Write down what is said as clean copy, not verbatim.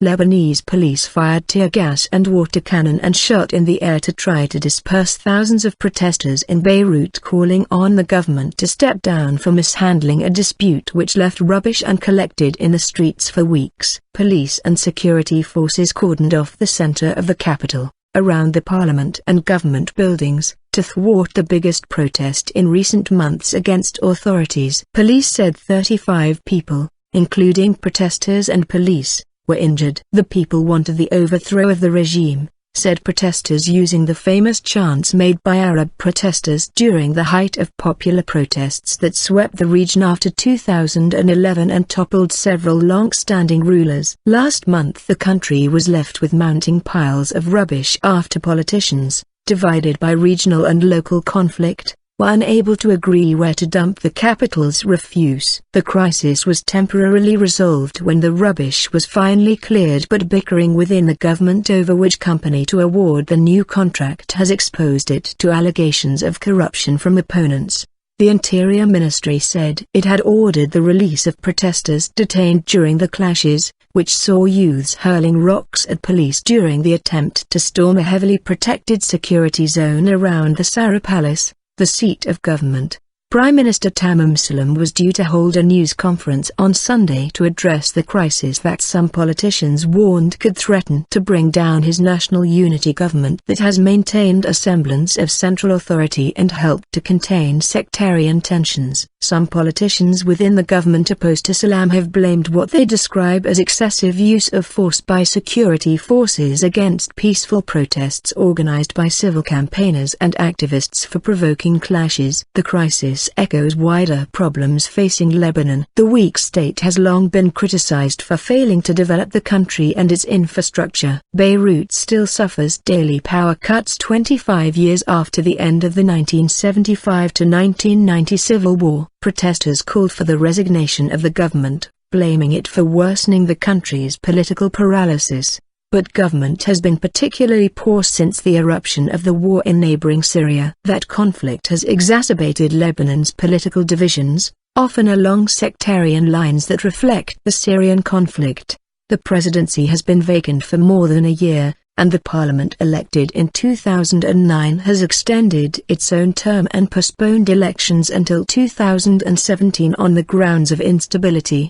Lebanese police fired tear gas and water cannon and shot in the air to try to disperse thousands of protesters in Beirut, calling on the government to step down for mishandling a dispute which left rubbish uncollected in the streets for weeks. Police and security forces cordoned off the center of the capital, around the parliament and government buildings, to thwart the biggest protest in recent months against authorities. Police said 35 people, including protesters and police, were injured. The people wanted the overthrow of the regime, said protesters, using the famous chants made by Arab protesters during the height of popular protests that swept the region after 2011 and toppled several long-standing rulers. Last month the country was left with mounting piles of rubbish after politicians, divided by regional and local conflict, were unable to agree where to dump the capital's refuse. The crisis was temporarily resolved when the rubbish was finally cleared, but bickering within the government over which company to award the new contract has exposed it to allegations of corruption from opponents. The Interior Ministry said it had ordered the release of protesters detained during the clashes, which saw youths hurling rocks at police during the attempt to storm a heavily protected security zone around the Sara Palace, the seat of government. Prime Minister Tamim Salam was due to hold a news conference on Sunday to address the crisis that some politicians warned could threaten to bring down his national unity government that has maintained a semblance of central authority and helped to contain sectarian tensions. Some politicians within the government opposed to Salam have blamed what they describe as excessive use of force by security forces against peaceful protests organized by civil campaigners and activists for provoking clashes. The crisis echoes wider problems facing Lebanon. The weak state has long been criticized for failing to develop the country and its infrastructure. Beirut still suffers daily power cuts 25 years after the end of the 1975–1990 civil war. Protesters called for the resignation of the government, blaming it for worsening the country's political paralysis. But government has been particularly poor since the eruption of the war in neighboring Syria. That conflict has exacerbated Lebanon's political divisions, often along sectarian lines that reflect the Syrian conflict. The presidency has been vacant for more than a year, and the parliament elected in 2009 has extended its own term and postponed elections until 2017 on the grounds of instability.